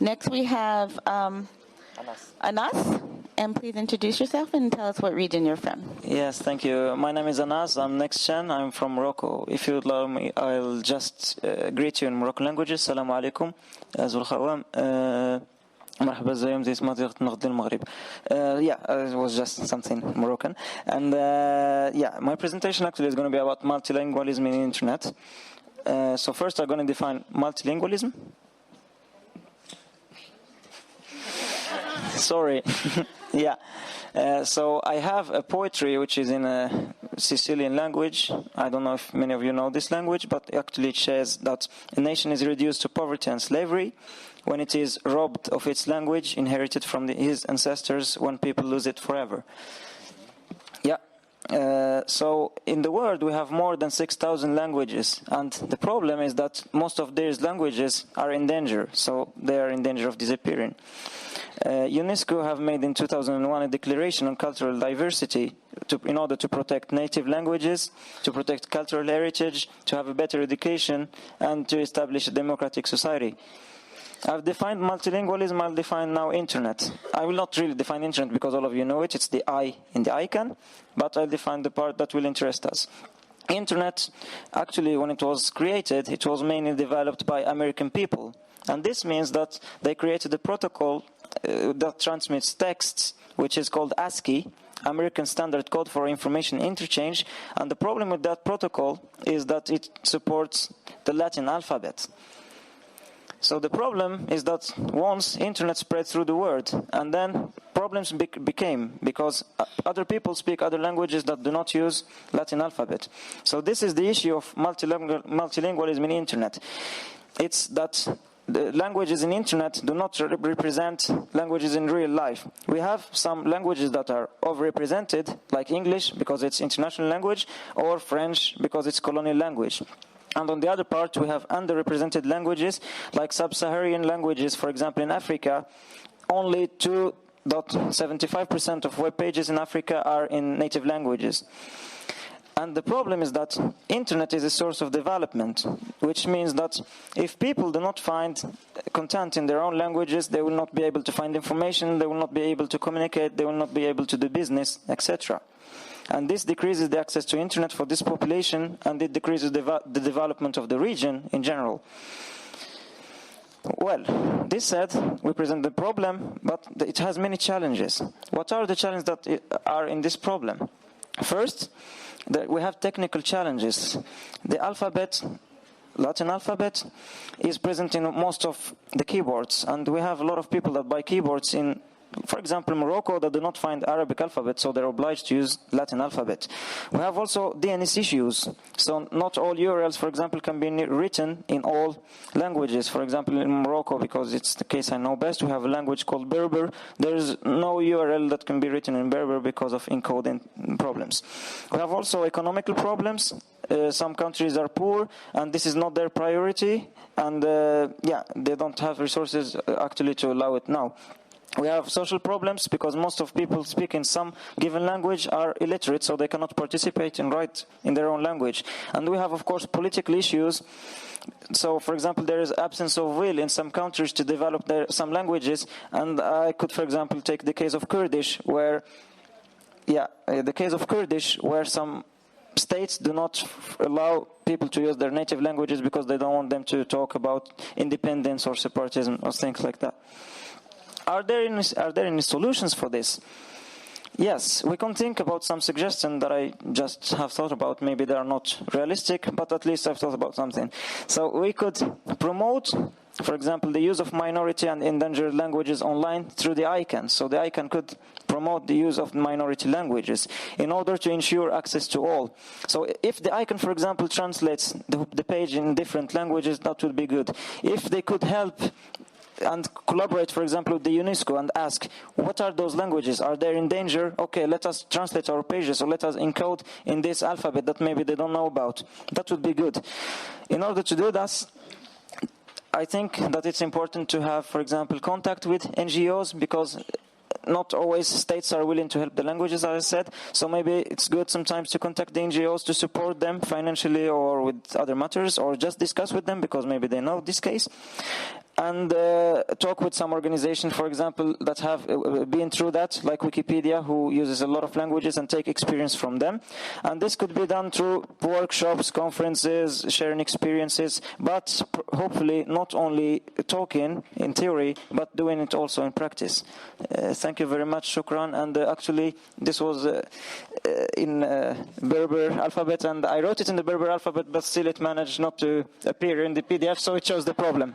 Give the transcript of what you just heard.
Next we have Anass. And please introduce yourself and tell us what region you're from. Yes, thank you. My name is Anass. I'm next gen. I'm from Morocco. If you would allow me, I'll just greet you in Moroccan languages. Assalamu alaikum. Azul khawam. مرحبا زيهم زي تَمَازِغتْ نغد المغرب. It was just something Moroccan. And my presentation actually is going to be about multilingualism in the internet. So first I'm going to define multilingualism. Sorry. So I have a poetry which is in a Sicilian language. I don't know if many of you know this language, but actually it says that a nation is reduced to poverty and slavery when it is robbed of its language inherited from his ancestors, when people lose it forever. So in the world we have more than 6,000 languages, and the problem is that most of these languages are in danger, so they are in danger of disappearing. UNESCO have made in 2001 a declaration on cultural diversity in order to protect native languages, to protect cultural heritage, to have a better education, and to establish a democratic society. I've defined multilingualism, I'll define now internet. I will not really define internet because all of you know it, it's the I in the ICANN, but I'll define the part that will interest us. Internet, actually when it was created, it was mainly developed by American people. And this means that they created a protocol that transmits texts, which is called ASCII, American Standard Code for Information Interchange. And the problem with that protocol is that it supports the Latin alphabet. So the problem is that once internet spread through the world, and then problems became because other people speak other languages that do not use Latin alphabet. So this is the issue of multilingualism in internet. It's that the languages in internet do not represent languages in real life. We have some languages that are overrepresented, like English because it's international language, or French because it's colonial language. And on the other part, we have underrepresented languages, like sub-Saharan languages. For example, in Africa, only 2.75% of web pages in Africa are in native languages. And the problem is that internet is a source of development, which means that if people do not find content in their own languages, they will not be able to find information, they will not be able to communicate, they will not be able to do business, etc. And this decreases the access to internet for this population, and it decreases the development of the region in general. Well, this said, we present the problem, but it has many challenges. What are the challenges that are in this problem? First, we have technical challenges. The alphabet, Latin alphabet, is present in most of the keyboards, and we have a lot of people that buy keyboards in, for example, Morocco, that do not find Arabic alphabet, so they're obliged to use Latin alphabet. We have also DNS issues, so not all URLs, for example, can be written in all languages. For example, in Morocco, because it's the case I know best, we have a language called Berber. There's no URL that can be written in Berber because of encoding problems. We have also economical problems. Some countries are poor, and this is not their priority, and they don't have resources actually to allow it now. We have social problems because most of people speaking some given language are illiterate, so they cannot participate and write in their own language. And we have, of course, political issues. So, for example, there is absence of will in some countries to develop some languages. And I could, for example, take the case of Kurdish, where some states do not allow people to use their native languages because they don't want them to talk about independence or separatism or things like that. Are there any solutions for this? Yes, we can think about some suggestions that I just have thought about. Maybe they are not realistic, but at least I've thought about something. So we could promote, for example, the use of minority and endangered languages online through the ICANN. So the ICANN could promote the use of minority languages in order to ensure access to all. So if the ICANN, for example, translates the page in different languages, that would be good. If they could help and collaborate, for example, with the UNESCO and ask, what are those languages? Are they in danger? Okay, let us translate our pages, or let us encode in this alphabet that maybe they don't know about. That would be good. In order to do that, I think that it's important to have, for example, contact with NGOs, because not always states are willing to help the languages, as I said. So maybe it's good sometimes to contact the NGOs to support them financially or with other matters, or just discuss with them because maybe they know this case. and talk with some organization, for example, that have been through that, like Wikipedia, who uses a lot of languages, and take experience from them. And this could be done through workshops, conferences, sharing experiences, but hopefully not only talking in theory, but doing it also in practice. Thank you very much, shukran. And actually, this was in Berber alphabet, and I wrote it in the Berber alphabet, but still it managed not to appear in the PDF, so it shows the problem.